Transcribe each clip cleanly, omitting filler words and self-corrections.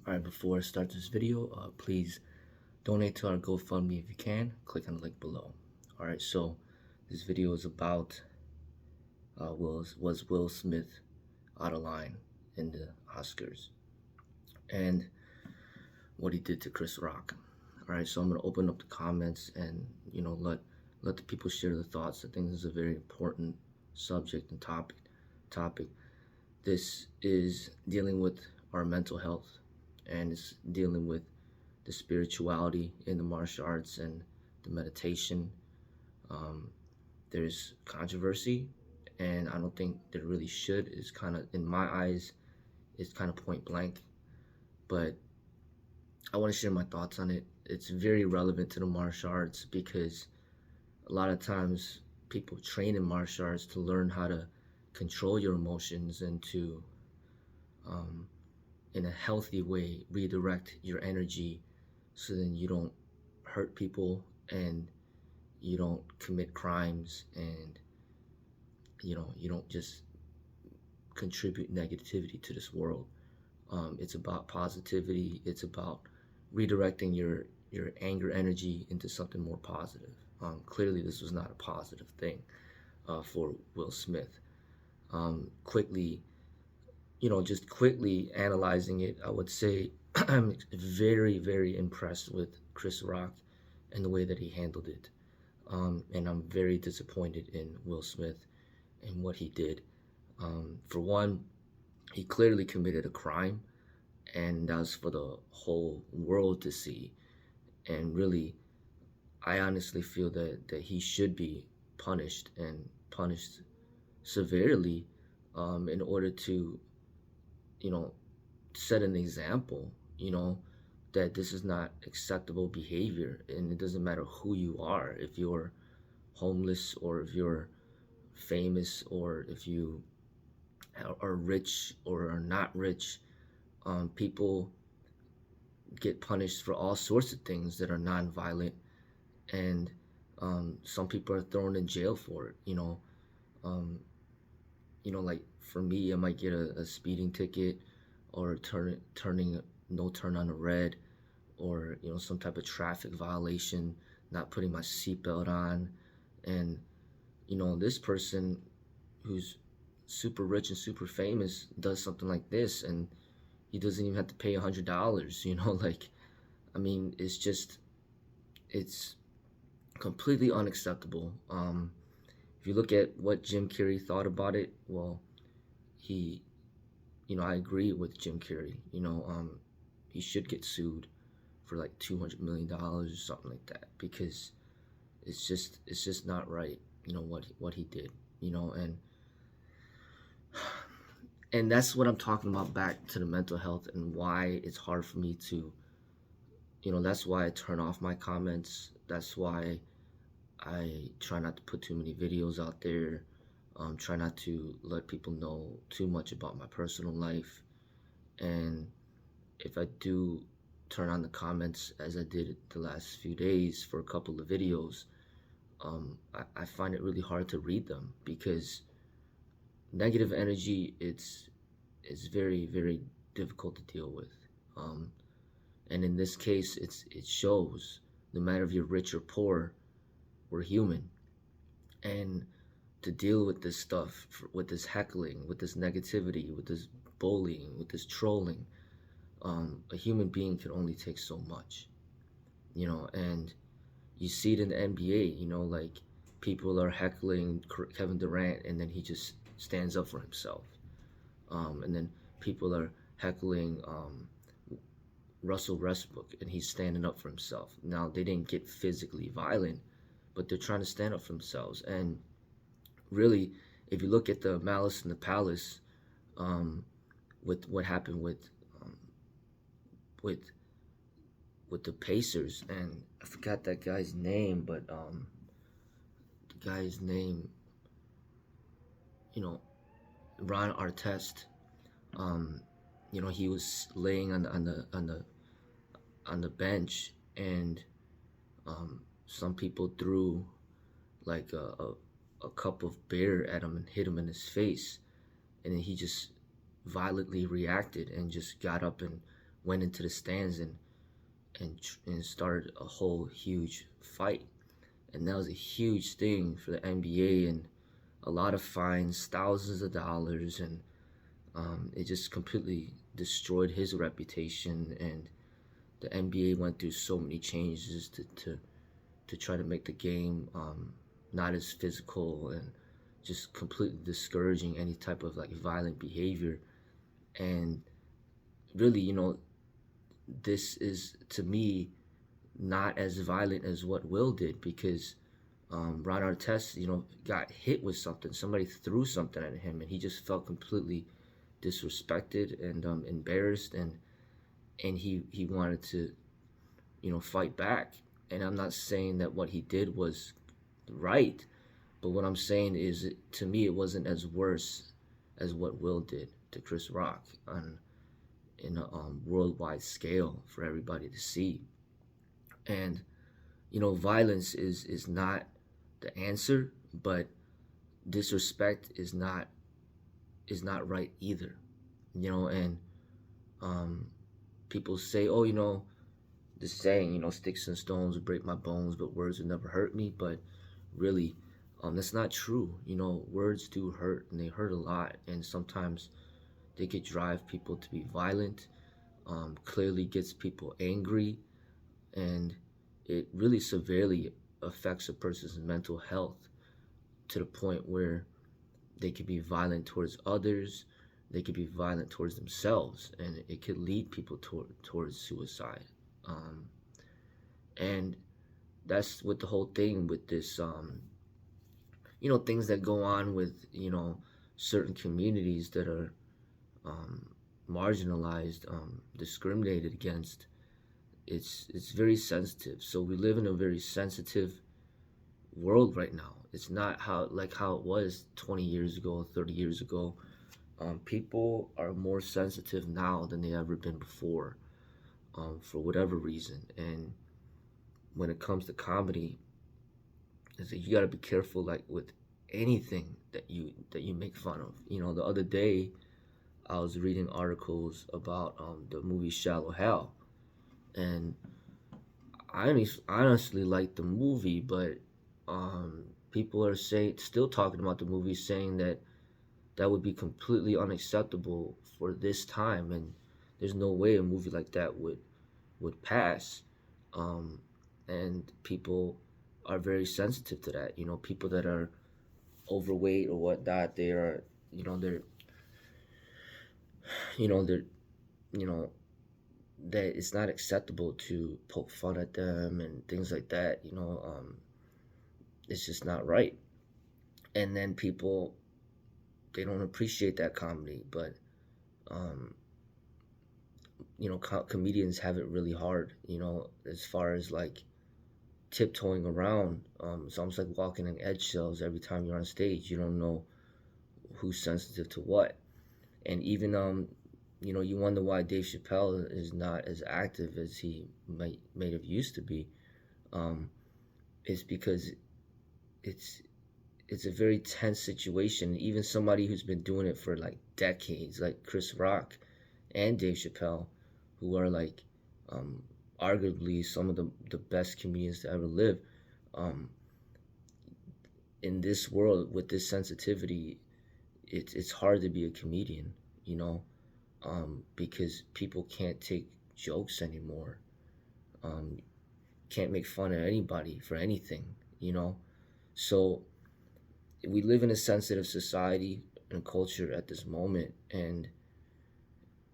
Alright, before I start this video, please donate to our GoFundMe if you can. Click on the link below. Alright, so this video is about was Will Smith out of line in the Oscars and what he did to Chris Rock. Alright, so I'm gonna open up the comments and let the people share their thoughts. I think this is a very important subject and topic. This is dealing with our mental health, and it's dealing with the spirituality in the martial arts and the meditation. There's controversy, and I don't think there really should. It's kind of, in my eyes, it's kind of point blank. But I want to share my thoughts on it. It's very relevant to the martial arts because a lot of times people train in martial arts to learn how to control your emotions and to in a healthy way redirect your energy so then you don't hurt people and you don't commit crimes, and you don't just contribute negativity to this world. It's about positivity. It's about redirecting your anger energy into something more positive. Clearly this was not a positive thing for Will Smith. Quickly, just quickly analyzing it, I would say I'm very, very impressed with Chris Rock and the way that he handled it. And I'm very disappointed in Will Smith and what he did. For one, he clearly committed a crime, and that was for the whole world to see. And really, I honestly feel that he should be punished, and punished severely, in order to you know, set an example, that this is not acceptable behavior. And it doesn't matter who you are, if you're homeless or if you're famous or if you are rich or are not rich. People get punished for all sorts of things that are non-violent, and some people are thrown in jail for it. Um, like for me, I might get a speeding ticket, or turning no turn on a red, or some type of traffic violation, not putting my seatbelt on, and this person who's super rich and super famous does something like this, and he doesn't even have to pay $100. Like, I mean, it's completely unacceptable. If you look at what Jim Carrey thought about it, well, he, I agree with Jim Carrey. He should get sued for like $200 million or something like that, because it's just not right. What he did. And that's what I'm talking about, back to the mental health and why it's hard for me to, that's why I turn off my comments. That's why I try not to put too many videos out there. Try not to let people know too much about my personal life. And if I do turn on the comments, as I did the last few days for a couple of videos, I find it really hard to read them, because negative energy, it's very, very difficult to deal with. And in this case, it shows, no matter if you're rich or poor, we're human. And to deal with this stuff, with this heckling, with this negativity, with this bullying, with this trolling, a human being can only take so much. And you see it in the NBA. Like, people are heckling Kevin Durant, and then he just stands up for himself. And then people are heckling Russell Westbrook, and he's standing up for himself. Now, they didn't get physically violent, but they're trying to stand up for themselves. And really, if you look at the Malice in the Palace, with what happened um, with with the Pacers, and I forgot that guy's name, but the guy's name, you know, Ron Artest. Um, he was laying on the bench, and some people threw like a cup of beer at him and hit him in his face, and then he just violently reacted and just got up and went into the stands and started a whole huge fight, and that was a huge thing for the NBA, and a lot of fines, thousands of dollars, and it just completely destroyed his reputation. And the NBA went through so many changes to try to make the game not as physical and just completely discouraging any type of like violent behavior. And really, this is to me not as violent as what Will did, because Ron Artest, got hit with something. Somebody threw something at him, and he just felt completely disrespected and embarrassed, and he wanted to fight back. And I'm not saying that what he did was right, but what I'm saying is, to me, it wasn't as worse as what Will did to Chris Rock on in a worldwide scale for everybody to see. And violence is not the answer, but disrespect is not right either. And um, people say, oh, the saying, sticks and stones will break my bones, but words will never hurt me. But really, that's not true. Words do hurt, and they hurt a lot, and sometimes they could drive people to be violent. Clearly gets people angry, and it really severely affects a person's mental health to the point where they could be violent towards others, they could be violent towards themselves, and it could lead people towards suicide. Um, and that's what the whole thing with this, things that go on with, certain communities that are um, marginalized, discriminated against. It's very sensitive. So we live in a very sensitive world right now. It's not how it was 20 years ago, 30 years ago. People are more sensitive now than they ever been before, for whatever reason. And when it comes to comedy, is that you got to be careful, like with anything that you make fun of. The other day I was reading articles about the movie Shallow Hal, and honestly like the movie, but people are still talking about the movie, saying that that would be completely unacceptable for this time, and there's no way a movie like that would pass. Um, and people are very sensitive to that. People that are overweight or whatnot, they are, they're, you know, that it's not acceptable to poke fun at them and things like that. It's just not right. And then people, they don't appreciate that comedy, but um, comedians have it really hard. As far as like tiptoeing around. It's almost like walking in eggshells every time you're on stage. You don't know who's sensitive to what. And even you wonder why Dave Chappelle is not as active as he might have used to be. Um, it's because it's it's a very tense situation. Even somebody who's been doing it for like decades, like Chris Rock and Dave Chappelle, who are like um, arguably some of the best comedians to ever live, um, in this world with this sensitivity, it's hard to be a comedian, you know, because people can't take jokes anymore. Um, can't make fun of anybody for anything, you know. So we live in a sensitive society and culture at this moment, and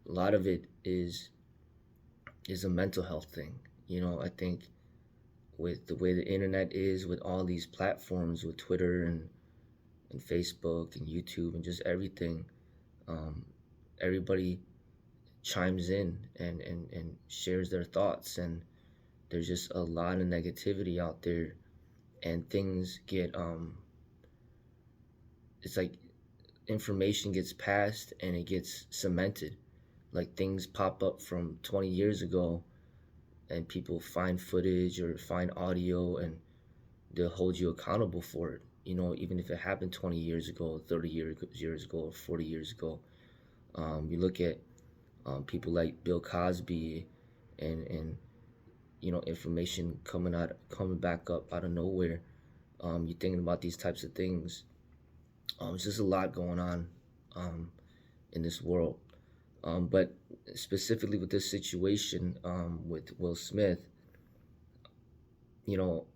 a lot of it is a mental health thing. I think with the way the internet is, with all these platforms, with Twitter and Facebook and YouTube and just everything, um, everybody chimes in and shares their thoughts, and there's just a lot of negativity out there, and things get it's like information gets passed and it gets cemented. Like things pop up from 20 years ago, and people find footage or find audio, and they'll hold you accountable for it. Even if it happened 20 years ago, 30 years ago, or 40 years ago. You look at people like Bill Cosby, and information coming back up out of nowhere. You're thinking about these types of things. It's just a lot going on in this world. But specifically with this situation with Will Smith, you know,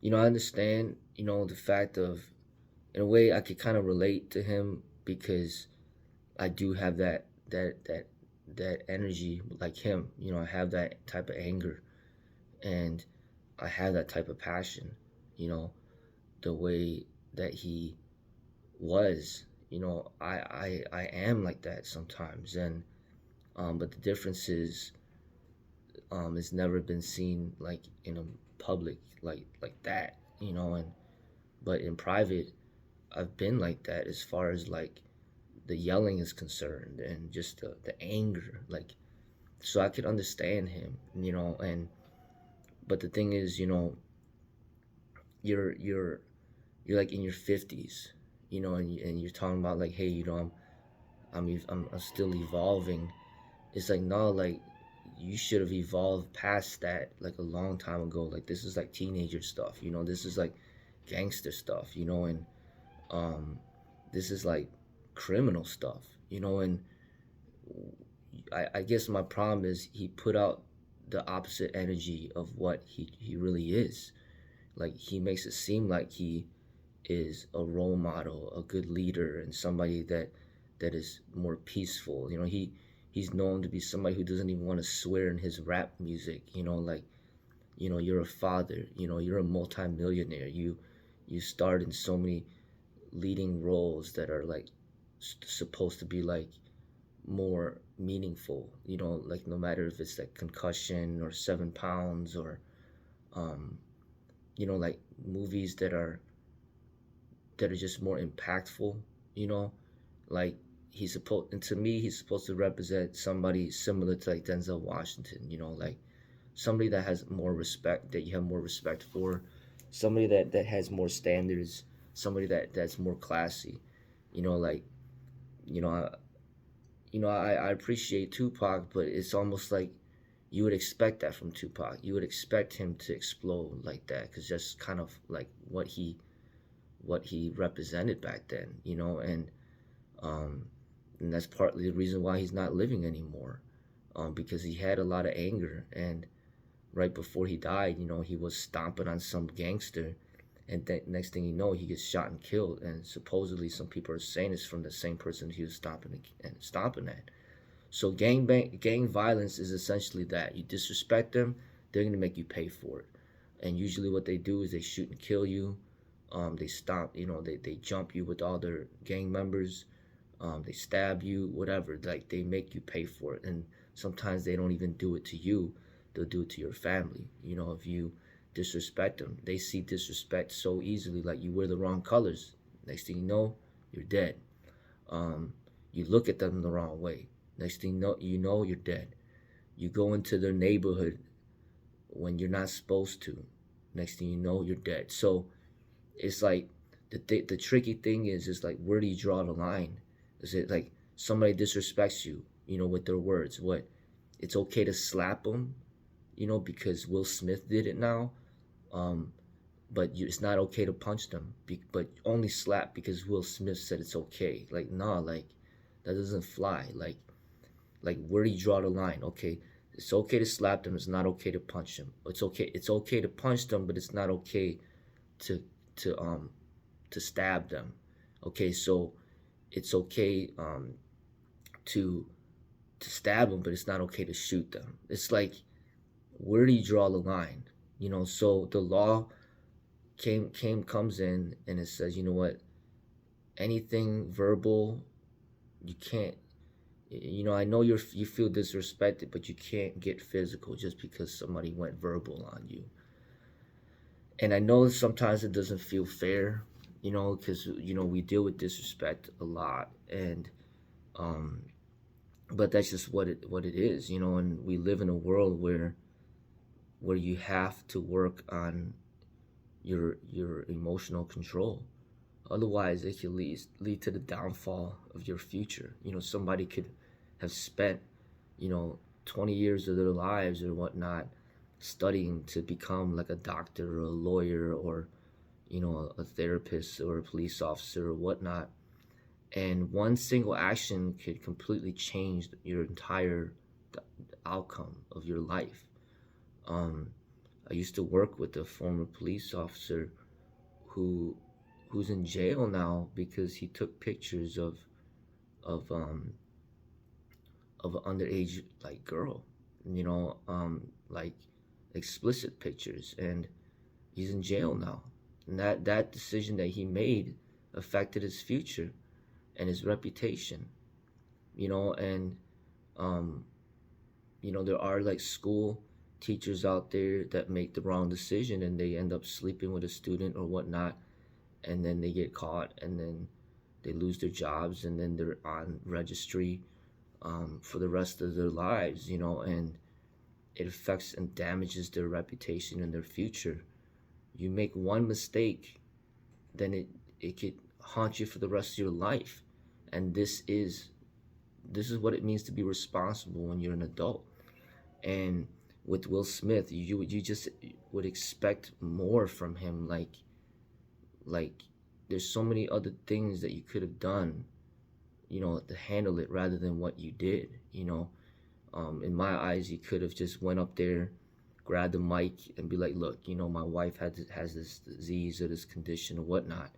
I understand, the fact of, in a way, I could kind of relate to him because I do have that energy like him. I have that type of anger, and I have that type of passion. The way that he was. I am like that sometimes, and but the difference is, it's never been seen like in a public like that. And but in private, I've been like that as far as like the yelling is concerned, and just the anger, like, so I could understand him. And but the thing is, you're you're you're like in your 50s, and you're talking about like, hey, I'm still evolving. It's like, no, like, you should have evolved past that like a long time ago. Like, this is like teenager stuff, this is like gangster stuff, and um this is like criminal stuff, and I guess my problem is he put out the opposite energy of what he really is. Like, he makes it seem like he is a role model, a good leader, and somebody that is more peaceful. He's known to be somebody who doesn't even want to swear in his rap music. Like, you're a father. You're a multimillionaire. You starred in so many leading roles that are like supposed to be like more meaningful. Like, no matter if it's like Concussion or 7 Pounds, or um, like movies that are just more impactful, you know? Like, and to me, he's supposed to represent somebody similar to like Denzel Washington, like somebody that has more respect, that you have more respect for, somebody that has more standards, somebody that's more classy, like, you know, I, I appreciate Tupac, but it's almost like you would expect that from Tupac. You would expect him to explode like that, because that's kind of like what he represented back then, um, and that's partly the reason why he's not living anymore, because he had a lot of anger, and right before he died, he was stomping on some gangster, and next thing you know, he gets shot and killed, and supposedly some people are saying it's from the same person he was stomping at. So gang violence is essentially that. You disrespect them, they're gonna make you pay for it, and usually what they do is they shoot and kill you. They stomp, they jump you with all their gang members. They stab you, whatever. Like, they make you pay for it, and sometimes they don't even do it to you. They'll do it to your family. If you disrespect them, they see disrespect so easily. Like, you wear the wrong colors, next thing you know, you're dead. You look at them the wrong way, next thing you're dead. You go into their neighborhood when you're not supposed to, next thing you know, you're dead. So it's like the tricky thing is like, where do you draw the line? Is it like somebody disrespects you, with their words? What, it's okay to slap them, because Will Smith did it now, um, but it's not okay to punch them, but only slap because Will Smith said it's okay. Like, nah, like, that doesn't fly. Like, where do you draw the line? Okay, it's okay to slap them. It's not okay to punch them. It's okay. It's okay to punch them, but it's not okay to to um to stab them. Okay, so it's okay to stab them, but it's not okay to shoot them. It's like, where do you draw the line? So the law comes in, and it says, what, anything verbal, you can't. I know you feel disrespected, but you can't get physical just because somebody went verbal on you. And I know sometimes it doesn't feel fair, because we deal with disrespect a lot, and um, but that's just what it is, and we live in a world where you have to work on your emotional control. Otherwise, it could lead to the downfall of your future. Somebody could have spent, you know, 20 years of their lives or whatnot studying to become like a doctor or a lawyer or, a therapist or a police officer or whatnot. And one single action could completely change your entire outcome of your life. Um, I used to work with a former police officer who who's in jail now because he took pictures of um of an underage like girl, like explicit pictures, and he's in jail now. And that decision that he made affected his future and his reputation. And um there are like school teachers out there that make the wrong decision and they end up sleeping with a student or whatnot, and then they get caught, and then they lose their jobs, and then they're on registry for the rest of their lives, and it affects and damages their reputation and their future. You make one mistake, then it could haunt you for the rest of your life. And this is what it means to be responsible when you're an adult. And with Will Smith, you just would expect more from him. Like there's so many other things that you could have done, to handle it rather than what you did. In my eyes, you could have just went up there, grabbed the mic, and be like, "Look, my wife has this disease or this condition or whatnot,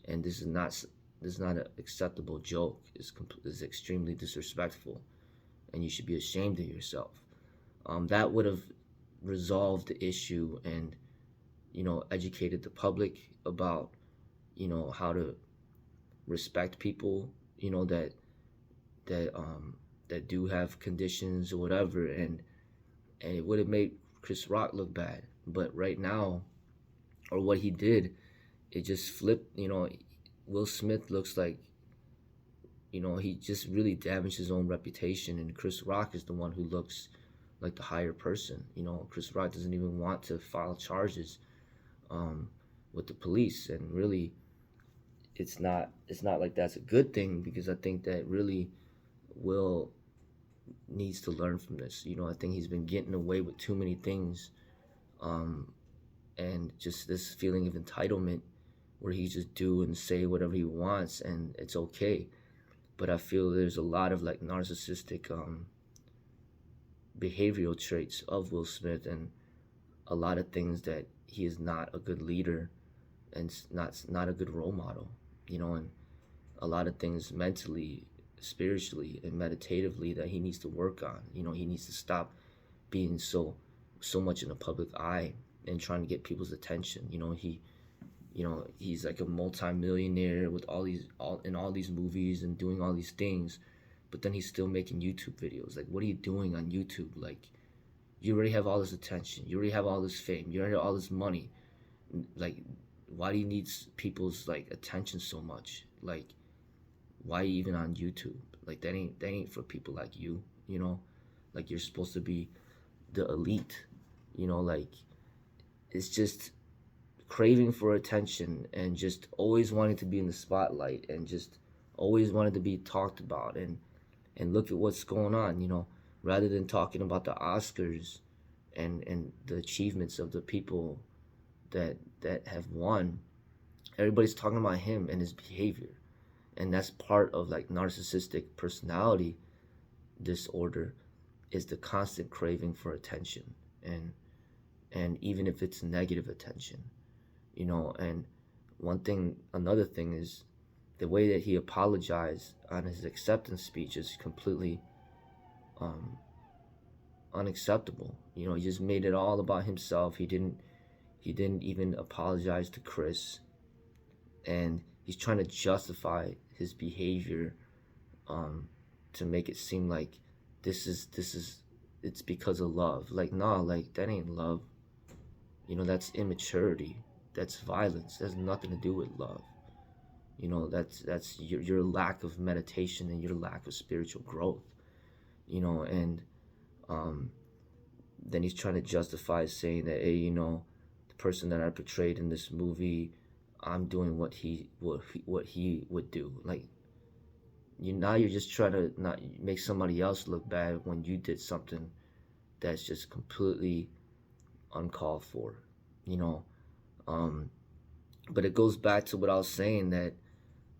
and this is not an acceptable joke. It's extremely disrespectful, and you should be ashamed of yourself." That would have resolved the issue and educated the public about how to respect people that do have conditions or whatever, and it would have made Chris Rock look bad. But right now, or what he did, it just flipped. Will Smith looks like he just really damaged his own reputation, and Chris Rock is the one who looks like the higher person. Chris Rock doesn't even want to file charges um, with the police, and really, it's not like that's a good thing, because I think that really Will needs to learn from this. I think he's been getting away with too many things, um, and just this feeling of entitlement where he just do and say whatever he wants and it's okay. But I feel there's a lot of like narcissistic behavioral traits of Will Smith, and a lot of things that he is not a good leader and not a good role model. And a lot of things mentally, spiritually, and meditatively that he needs to work on. He needs to stop being so much in the public eye and trying to get people's attention. He's like a multi-millionaire with all these movies and doing all these things, but then he's still making YouTube videos. Like, what are you doing on YouTube? Like, you already have all this attention, you already have all this fame, you already have all this money. Like, why do you need people's like attention so much? Like, why even on YouTube? Like, that ain't for people like you. Like, you're supposed to be the elite. Like, it's just craving for attention and just always wanting to be in the spotlight and just always wanted to be talked about, and look at what's going on. Rather than talking about the Oscars and the achievements of the people that have won, everybody's talking about him and his behavior. And that's part of like narcissistic personality disorder, is the constant craving for attention, and even if it's negative attention. And another thing is the way that he apologized on his acceptance speech is completely um, unacceptable. He just made it all about himself. He didn't even apologize to Chris, and he's trying to justify his behavior um, to make it seem like this is it's because of love. Like, nah, like that ain't love. That's immaturity. That's violence. It has nothing to do with love. That's your lack of meditation and your lack of spiritual growth. And um, then he's trying to justify saying that, hey, the person that I portrayed in this movie, I'm doing what he would do. Like you're just trying to not make somebody else look bad when you did something that's just completely uncalled for, you know. Um, but it goes back to what I was saying, that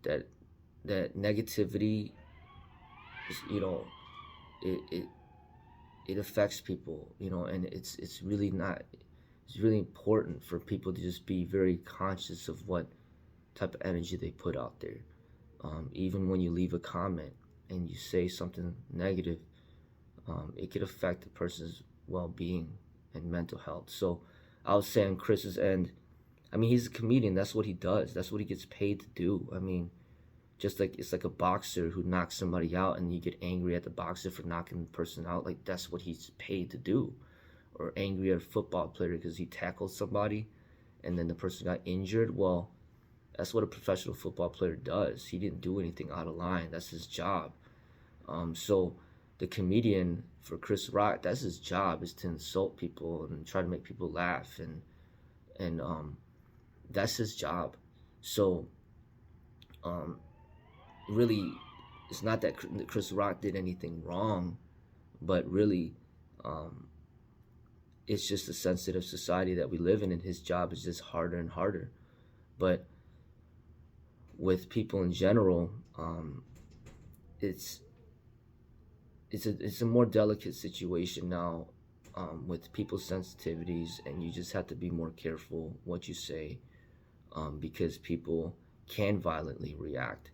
that negativity is, it it affects people, and it's really not. It's really important for people to just be very conscious of what type of energy they put out there. Even when you leave a comment and you say something negative, it could affect the person's well-being and mental health. So I would say on Chris's end, I mean, he's a comedian. That's what he does. That's what he gets paid to do. I mean, just like it's like a boxer who knocks somebody out and you get angry at the boxer for knocking the person out. Like that's what he's paid to do. Or angry at a football player because he tackled somebody and then the person got injured. Well, that's what a professional football player does. He didn't do anything out of line. That's his job. So the comedian for Chris Rock, that's his job, is to insult people and try to make people laugh, and that's his job. So um, really, it's not that Chris Rock did anything wrong, but really, um, it's just a sensitive society that we live in, and his job is just harder and harder. But with people in general, it's it's a more delicate situation now, with people's sensitivities, and you just have to be more careful what you say, because people can violently react.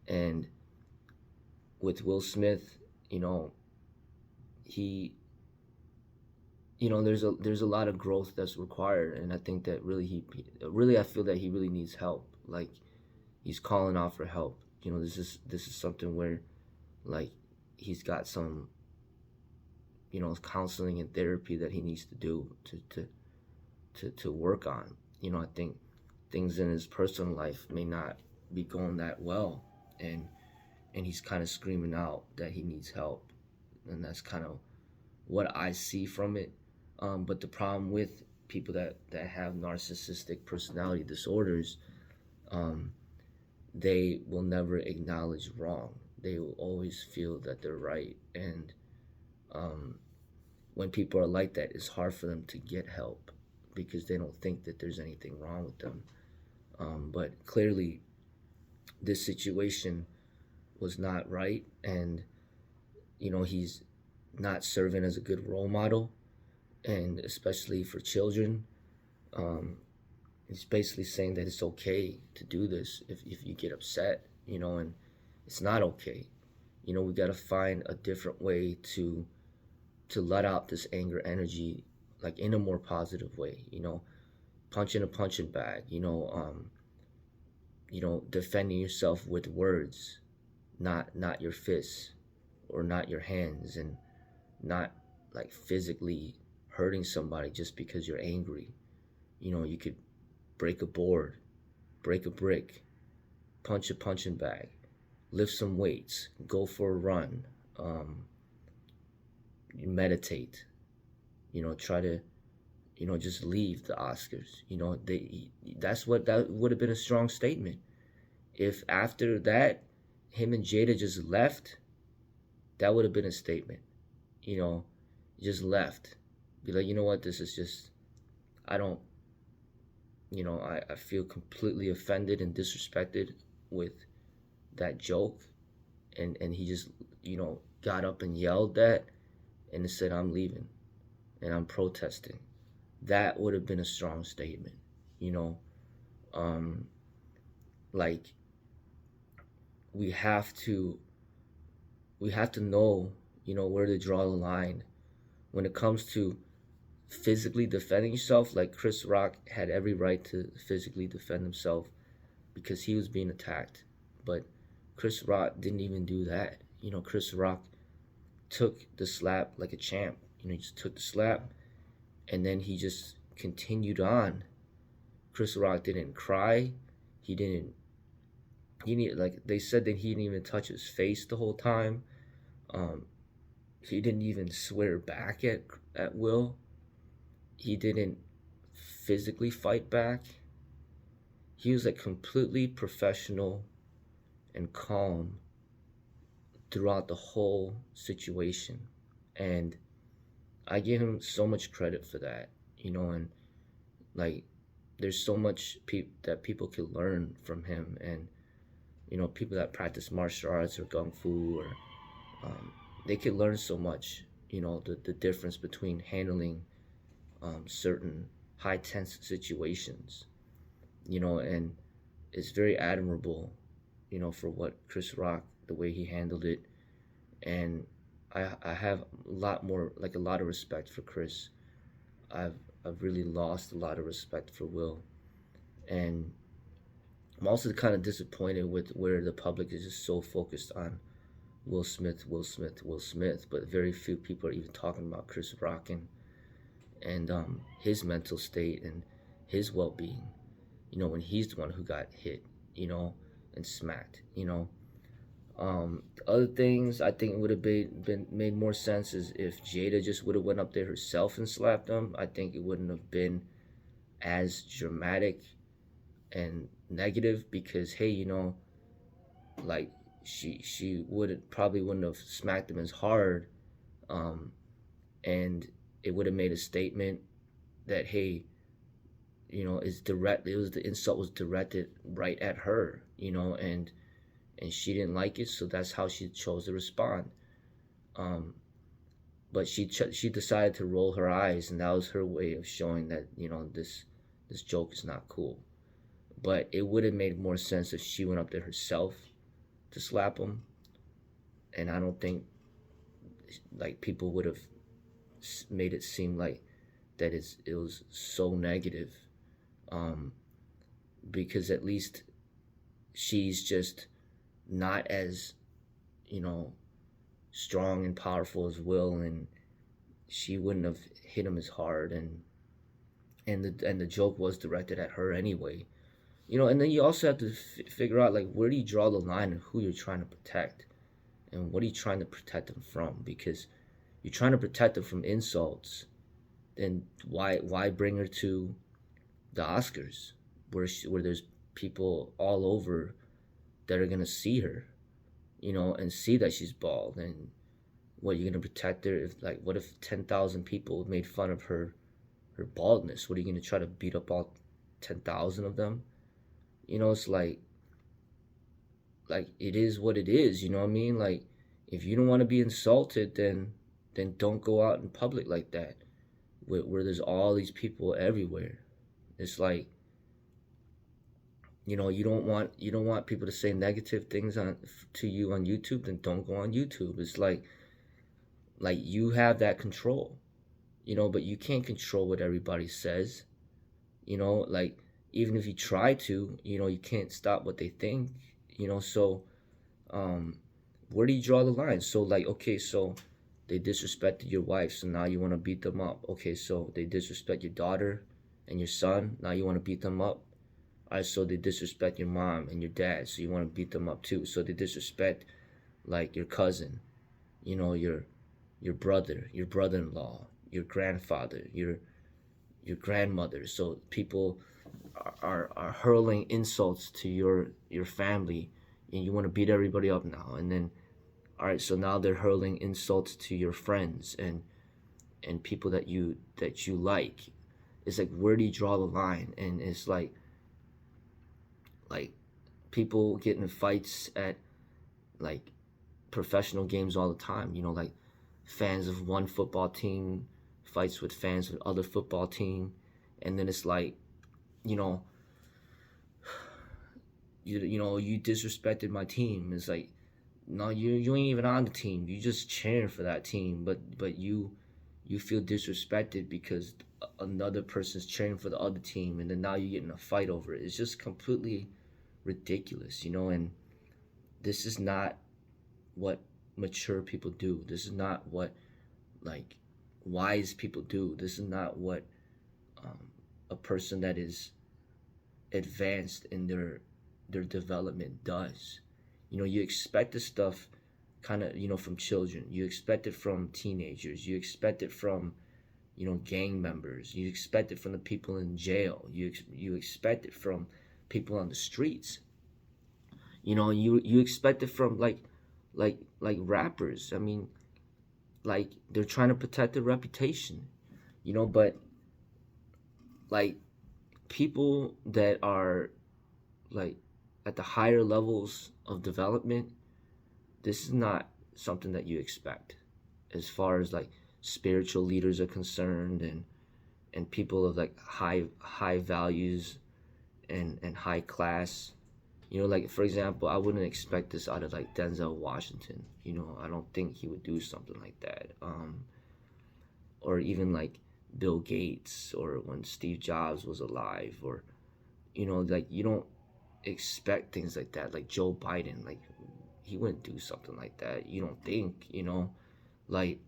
And with Will Smith, you know, he, there's a lot of growth that's required, and I think that really really I feel that he really needs help. Like he's calling out for help. This is something where, like, he's got some, counseling and therapy that he needs to do to work on. I think things in his personal life may not be going that well, and he's kind of screaming out that he needs help, and that's kind of what I see from it. But the problem with people that have narcissistic personality disorders, um, they will never acknowledge wrong. They will always feel that they're right, and um, when people are like that, it's hard for them to get help because they don't think that there's anything wrong with them. But clearly, this situation was not right, and he's not serving as a good role model, and especially for children. Um, he's basically saying that it's okay to do this if you get upset, and it's not okay. We got to find a different way to let out this anger energy, like in a more positive way. Punch in a punching bag. Defending yourself with words, not your fists or not your hands, and not like physically hurting somebody just because you're angry. You could break a board, break a brick, punch a punching bag, lift some weights, go for a run, meditate. Try to just leave the Oscars. That would have been a strong statement. If after that him and Jada just left, that would have been a statement. You know, just left. Be like, what, this is just, I don't, I feel completely offended and disrespected with that joke. And he just, got up and yelled that and said, I'm leaving and I'm protesting. That would have been a strong statement, you know. Um, like we have to know, where to draw the line when it comes to physically defending yourself. Like Chris Rock had every right to physically defend himself because he was being attacked, but Chris Rock didn't even do that. Chris Rock took the slap like a champ. He just took the slap and then he just continued on. Chris Rock didn't cry. He didn't. Like they said that he didn't even touch his face the whole time. Um, he didn't even swear back at Will. He didn't physically fight back. he was like completely professional and calm throughout the whole situation. And I give him so much credit for that, and like there's so much that people could learn from him. And people that practice martial arts or kung fu, or um, they could learn so much, the difference between handling certain high tense situations, and it's very admirable, for what Chris Rock, the way he handled it. And I have a lot of respect for Chris. I've I've really lost a lot of respect for Will, and I'm also kind of disappointed with where the public is just so focused on Will Smith, Will Smith, Will Smith, but very few people are even talking about Chris Rock and his mental state and his well-being. When he's the one who got hit, and smacked. Other things I think would have been made more sense is if Jada just would have went up there herself and slapped him. I think it wouldn't have been as dramatic and negative, because hey, like she would probably wouldn't have smacked him as hard, um, and it would have made a statement that hey, is direct. It was the insult was directed right at her, and she didn't like it, so that's how she chose to respond. Um, but she decided to roll her eyes, and that was her way of showing that this joke is not cool. But it would have made more sense if she went up there herself to slap him, and I don't think like people would have made it seem like it was so negative, um, because at least she's just not as you know strong and powerful as Will, and she wouldn't have hit him as hard, and the joke was directed at her anyway. And then you also have to figure out like where do you draw the line and who you're trying to protect, and what are you trying to protect them from? Because you're trying to protect them from insults, then why bring her to the Oscars where there's people all over that are gonna see her, and see that she's bald? And what, you're gonna protect her if like what if 10,000 people made fun of her baldness? What are you gonna try to beat up all 10,000 of them? It's like it is what it is. You know what I mean? Like if you don't want to be insulted, then don't go out in public like that, where there's all these people everywhere. It's like you don't want people to say negative things to you on YouTube, then don't go on YouTube. It's like you have that control, but you can't control what everybody says. Like even if you try to, you can't stop what they think. So um where do you draw the line? So like, okay, so they disrespected your wife, so now you want to beat them up. Okay, so they disrespect your daughter and your son, now you want to beat them up. All right, so they disrespect your mom and your dad, so you want to beat them up too. So they disrespect like your cousin, your brother, your brother-in-law, your grandfather, your grandmother. So people are hurling insults to your family, and you want to beat everybody up now. And then all right, so now they're hurling insults to your friends and people that you like. It's like, where do you draw the line? And it's like people get in fights at like professional games all the time. Like fans of one football team fights with fans of other football team, and then it's like, you know, you disrespected my team. It's like, no, you ain't even on the team. You just cheering for that team, but you feel disrespected because another person's cheering for the other team, and then now you get in a fight over it. It's just completely ridiculous, and this is not what mature people do. This is not what like wise people do. This is not what um, a person that is advanced in their development does. You expect this stuff kind of, from children. You expect it from teenagers. You expect it from, gang members. You expect it from the people in jail. You expect it from people on the streets. You expect it from like rappers. I mean, like they're trying to protect their reputation, but like people that are like at the higher levels of development, this is not something that you expect as far as like spiritual leaders are concerned, and people of like high values and high class. Like for example, I wouldn't expect this out of like Denzel Washington. I don't think he would do something like that. Or even like Bill Gates, or when Steve Jobs was alive, or like you don't expect things like that. Like Joe Biden, like he wouldn't do something like that. You don't think, like,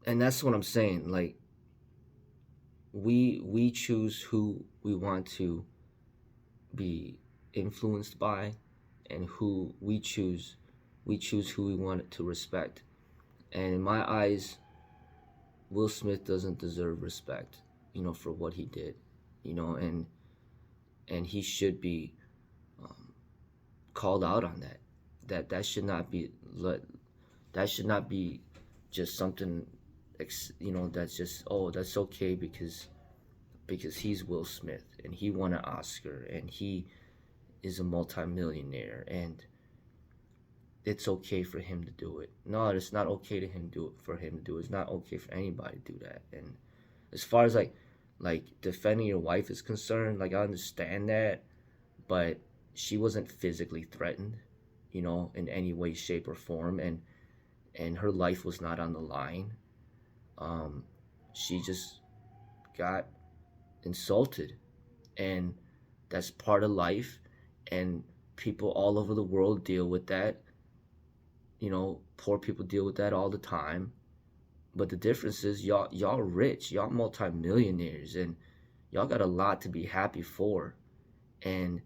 and that's what I'm saying. Like we choose who we want to be influenced by, and who we choose who we want to respect. And in my eyes, Will Smith doesn't deserve respect, for what he did, and he should be called out on that. That should not be that should not be just something, that's just, oh, that's okay because he's Will Smith and he won an Oscar and he is a multimillionaire, and it's okay for him to do it. No, it's not okay to him do it for him to do it. It's not okay for anybody to do that. And as far as like defending your wife is concerned, like I understand that, but she wasn't physically threatened, in any way, shape, or form, and her life was not on the line. She just got insulted, and that's part of life, and people all over the world deal with that. Poor people deal with that all the time. But the difference is y'all rich, y'all multimillionaires, and y'all got a lot to be happy for, and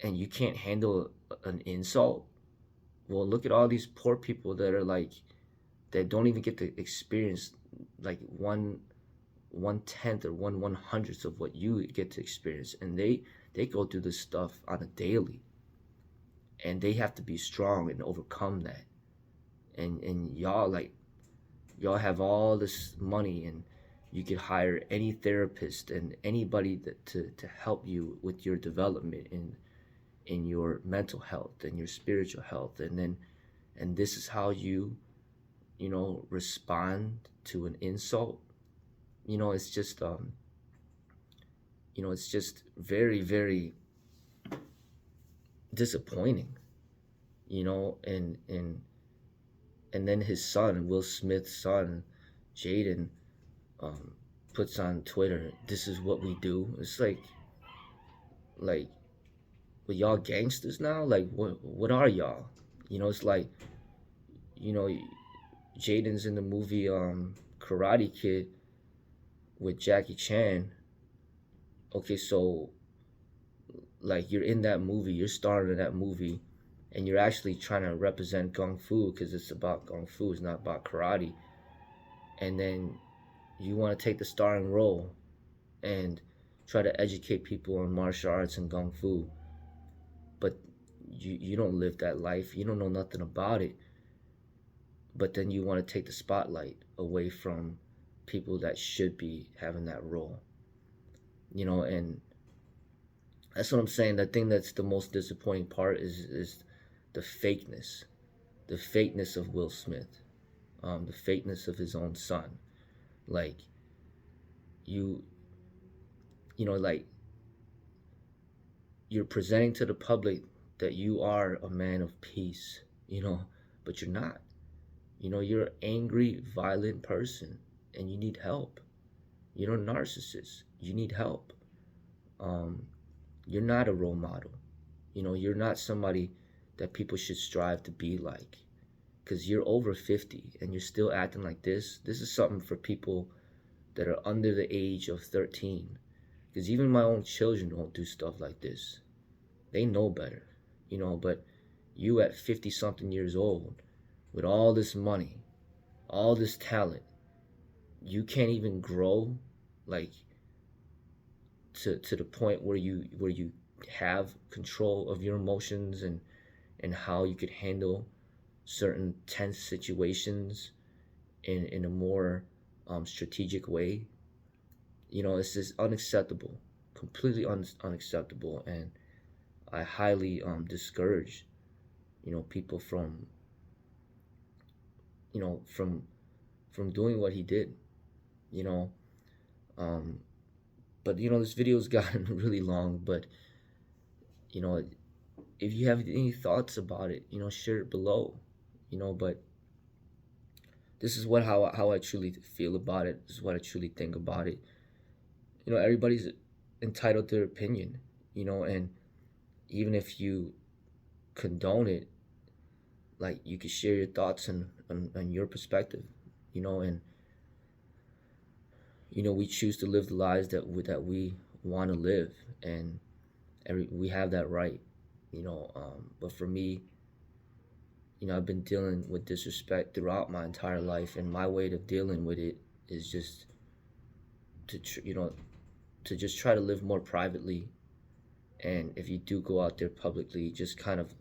you can't handle an insult. Well, look at all these poor people that are like that don't even get to experience like one tenth or one hundredth of what you get to experience, and they go through this stuff on a daily, and they have to be strong and overcome that. And y'all have all this money, and you could hire any therapist and anybody to help you with your development in your mental health and your spiritual health, and this is how you respond to an insult. It's just it's just very, very disappointing. And then his son, Will Smith's son, Jaden, um, puts on Twitter, "This is what we do." It's like, well, y'all gangsters now? Like, what are y'all? It's like, you know, Jaden's in the movie Karate Kid with Jackie Chan. Okay, so like you're in that movie, you're starring in that movie, and you're actually trying to represent kung fu because it's about kung fu, it's not about karate. And then you want to take the starring role and try to educate people on martial arts and kung fu, but you don't live that life, you don't know nothing about it, but then you want to take the spotlight away from people that should be having that role. And that's what I'm saying. The thing that's the most disappointing part is the fakeness, the fakeness of Will Smith, the fakeness of his own son. Like you, like you're presenting to the public that you are a man of peace, but you're not. You're an angry, violent person, and you need help. You're a narcissist. You need help. Um, you're not a role model. You're not somebody that people should strive to be like, because you're over 50 and you're still acting like this. This is something for people that are under the age of 13, because even my own children don't do stuff like this. They know better, but you at 50 something years old with all this money, all this talent, you can't even grow like to the point where you have control of your emotions and how you could handle certain tense situations in a more strategic way. It's just unacceptable, completely unacceptable, and I highly discourage people you know from from doing what he did. You know, um, but this video's gotten really long. But you know, if you have any thoughts about it, share it below. But this is how I truly feel about it. This is what I truly think about it. Everybody's entitled to their opinion. And even if you condone it, like, you can share your thoughts and your perspective. And we choose to live the lives that we want to live, and we have that right. But for me, I've been dealing with disrespect throughout my entire life, and my way of dealing with it is just to just try to live more privately. And if you do go out there publicly, just kind of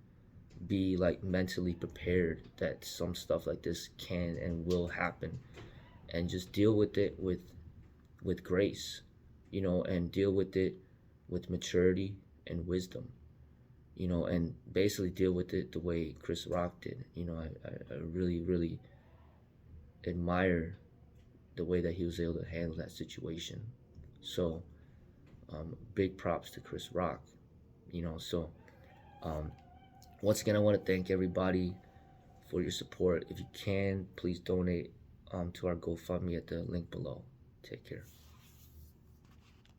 be like mentally prepared that some stuff like this can and will happen, and just deal with it with grace, and deal with it with maturity and wisdom, and basically deal with it the way Chris Rock did. I really, really admire the way that he was able to handle that situation. So, big props to Chris Rock. So, um, once again, I want to thank everybody for your support. If you can, please donate to our GoFundMe at the link below. Take care.